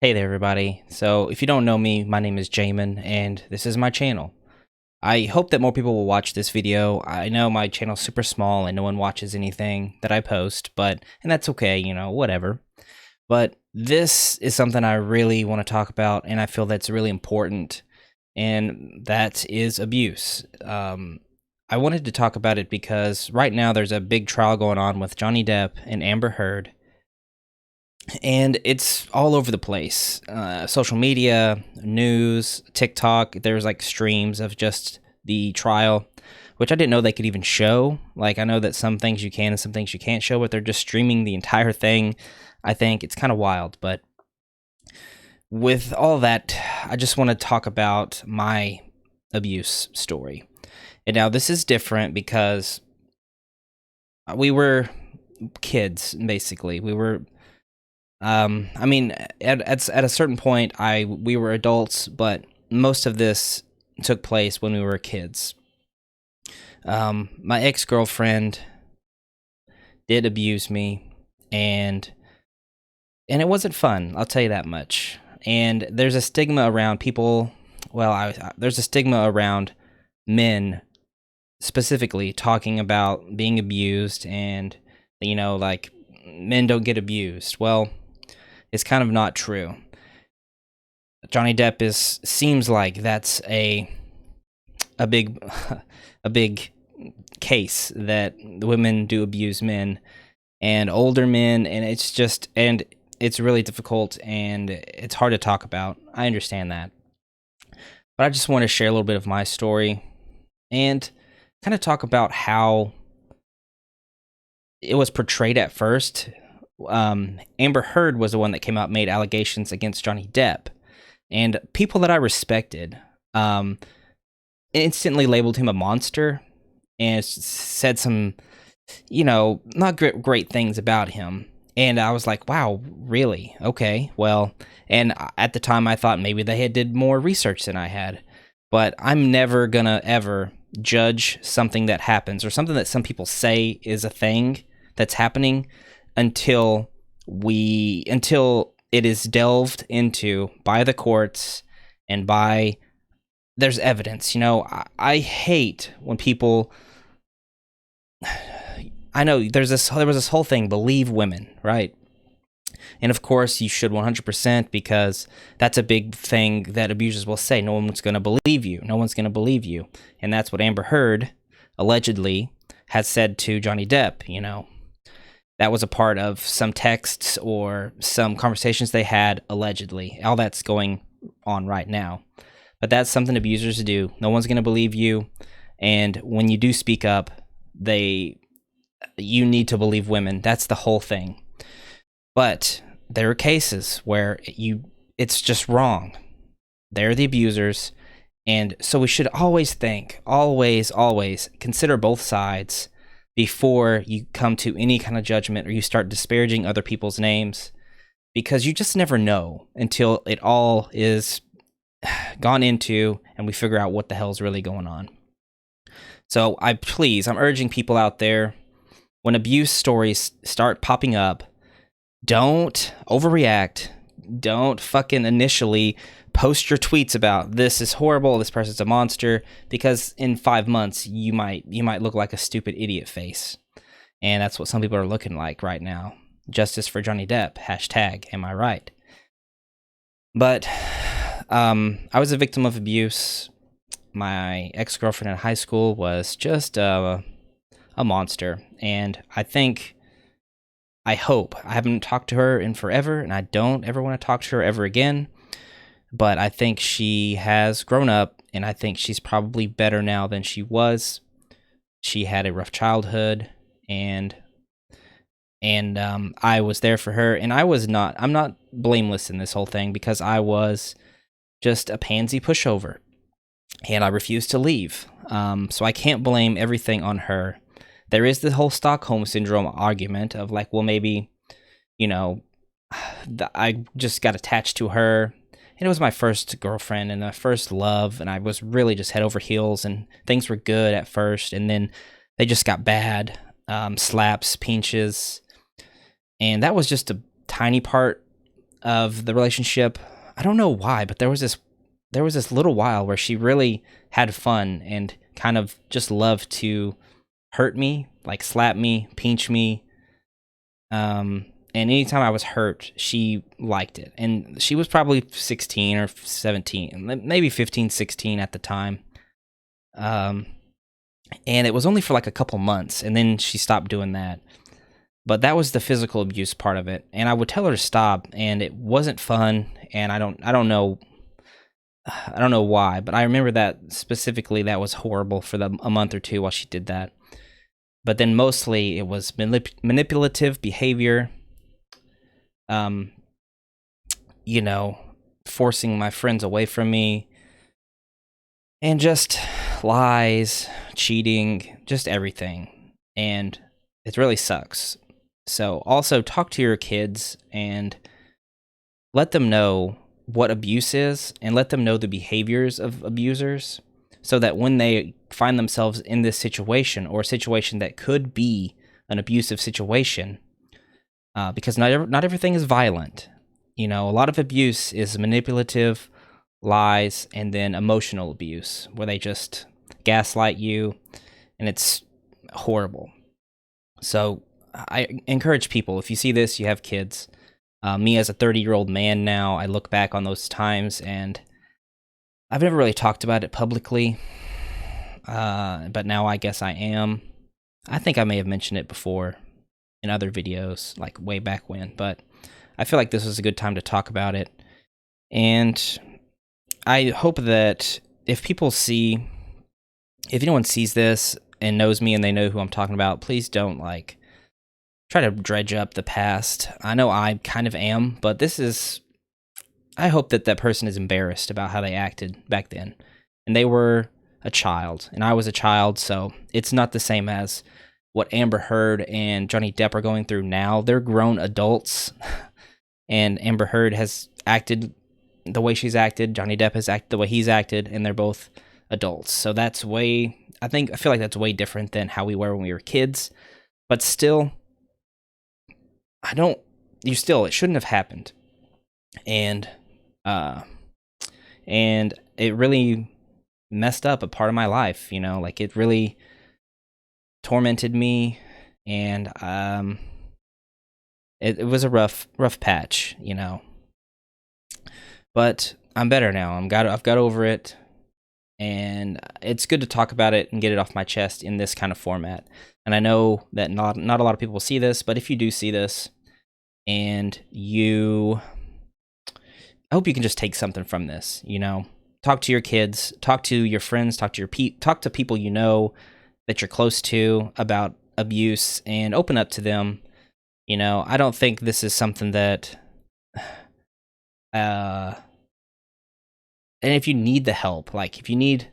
Hey there, everybody. So, if you don't know me, my name is Jamin, and this is my channel. I hope that more people will watch this video. I know my channel's super small and no one watches anything that I post, and that's okay, whatever. But this is something I really want to talk about, and I feel that's really important, and that is abuse. I wanted to talk about it because right now there's a big trial going on with Johnny Depp and Amber Heard, and it's all over the place. Social media, news, TikTok. There's like streams of just the trial, which I didn't know they could even show. Like, I know that some things you can and some things you can't show, but they're just streaming the entire thing. I think it's kind of wild. But with all that, I just want to talk about my abuse story. And now this is different because we were kids, basically. We were I mean, at a certain point, we were adults, but most of this took place when we were kids. My ex girlfriend did abuse me, and it wasn't fun. I'll tell you that much. And there's a stigma around people. Well, there's a stigma around men specifically talking about being abused, and like men don't get abused. Well, it's kind of not true. Johnny Depp seems like that's a big a big case that women do abuse men and older men, and it's really difficult and it's hard to talk about. I understand that. But I just want to share a little bit of my story and kind of talk about how it was portrayed at first. Amber Heard was the one that came out and made allegations against Johnny Depp, and people that I respected instantly labeled him a monster and said some, not great things about him. And I was like, wow, really? Okay, well, and at the time I thought maybe they had did more research than I had, but I'm never gonna ever judge something that happens or something that some people say is a thing that's happening until it is delved into by the courts and by there's evidence. I hate when people. I know there was this whole thing, believe women, right? And of course you should 100%, because that's a big thing that abusers will say. No one's going to believe you. No one's going to believe you. And that's what Amber Heard allegedly has said to Johnny Depp. That was a part of some texts or some conversations they had, allegedly. All that's going on right now. But that's something abusers do. No one's going to believe you. And when you do speak up, you need to believe women. That's the whole thing. But there are cases where it's just wrong. They're the abusers. And so we should always always consider both sides before you come to any kind of judgment or you start disparaging other people's names, because you just never know until it all is gone into and we figure out what the hell's really going on. So I'm urging people out there, when abuse stories start popping up, don't overreact. Don't fucking initially post your tweets about this is horrible, this person's a monster, because in 5 months you might look like a stupid idiot face. And that's what some people are looking like right now. Justice for Johnny Depp, hashtag, am I right? But I was a victim of abuse. My ex-girlfriend in high school was just a monster. And I hope, I haven't talked to her in forever, and I don't ever want to talk to her ever again. But I think she has grown up, and I think she's probably better now than she was. She had a rough childhood, and I was there for her, and I'm not blameless in this whole thing, because I was just a pansy pushover, and I refused to leave. So I can't blame everything on her. There is the whole Stockholm Syndrome argument of like, well, maybe, I just got attached to her. And it was my first girlfriend and my first love, and I was really just head over heels, and things were good at first, and then they just got bad. Slaps, pinches, and that was just a tiny part of the relationship, I don't know why, but there was this little while where she really had fun and kind of just loved to hurt me, like slap me, pinch me. And anytime I was hurt, she liked it. And she was probably 16 or 17, maybe 15, 16 at the time. Um, and it was only for like a couple months, and then she stopped doing that. But that was the physical abuse part of it. And I would tell her to stop, and it wasn't fun. And I don't know why, but I remember that specifically that was horrible for a month or two while she did that. But then mostly it was manipulative behavior, you know, forcing my friends away from me, and just lies, cheating, just everything. And it really sucks. So also talk to your kids and let them know what abuse is, and let them know the behaviors of abusers, so that when they find themselves in this situation, or a situation that could be an abusive situation, because not everything is violent. You know, a lot of abuse is manipulative, lies, and then emotional abuse, where they just gaslight you, and it's horrible. So I encourage people, if you see this, you have kids. Me as a 30-year-old man now, I look back on those times, and I've never really talked about it publicly, but now I guess I am. I think I may have mentioned it before in other videos, like way back when, but I feel like this was a good time to talk about it. And I hope that if anyone sees this and knows me and they know who I'm talking about, please don't try to dredge up the past. I know I kind of am, but I hope that person is embarrassed about how they acted back then. And they were a child, and I was a child, so it's not the same as what Amber Heard and Johnny Depp are going through now. They're grown adults, and Amber Heard has acted the way she's acted. Johnny Depp has acted the way he's acted, and they're both adults. So I feel like that's way different than how we were when we were kids. But still, it shouldn't have happened. And it really messed up a part of my life, it really tormented me, and it was a rough patch, but I'm better now. I've got over it, and it's good to talk about it and get it off my chest in this kind of format. And I know that not a lot of people see this, but if you do see this, and I hope you can just take something from this, Talk to your kids, talk to your friends, talk to people that you're close to about abuse, and open up to them. I don't think this is something that and if you need the help, if you need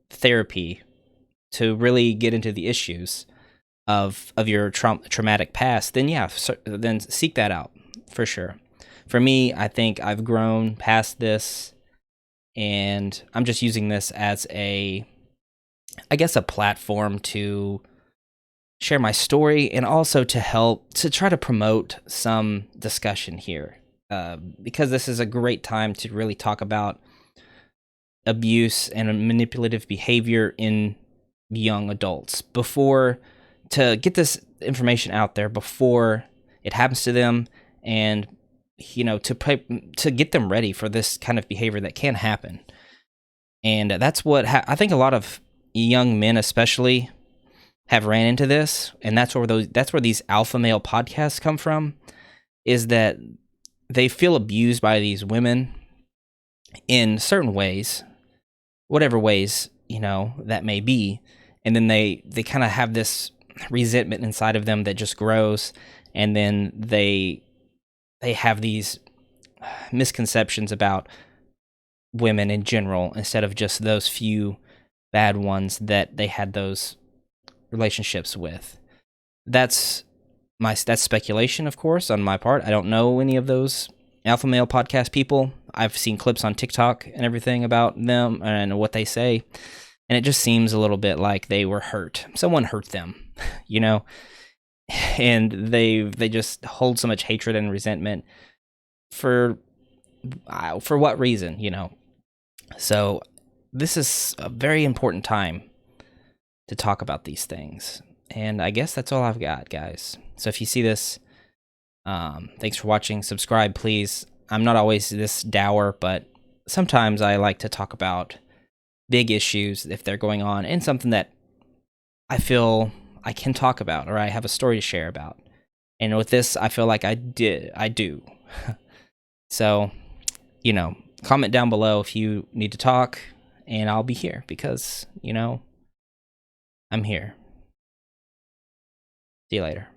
therapy to really get into the issues of your traumatic past, then then seek that out for sure. For me, I think I've grown past this, and I'm just using this as a platform to share my story, and also to try to promote some discussion here, because this is a great time to really talk about abuse and manipulative behavior in young adults, to get this information out there before it happens to them, and to get them ready for this kind of behavior that can happen. And that's what I think a lot of young men especially have ran into this, and that's where these alpha male podcasts come from, is that they feel abused by these women in certain ways, whatever ways that may be, and then they kind of have this resentment inside of them that just grows, and then they have these misconceptions about women in general, instead of just those few bad ones that they had those relationships with. That's speculation, of course, on my part. I don't know any of those alpha male podcast people. I've seen clips on TikTok and everything about them and what they say, and it just seems a little bit like they were hurt. Someone hurt them, and they just hold so much hatred and resentment for what reason, you know. So this is a very important time to talk about these things. And I guess that's all I've got, guys. So if you see this, thanks for watching. Subscribe, please. I'm not always this dour, but sometimes I like to talk about big issues if they're going on, and something that I feel I can talk about or I have a story to share about. And with this, I feel like I do. So, you know, comment down below if you need to talk, and I'll be here because, you know, I'm here. See you later.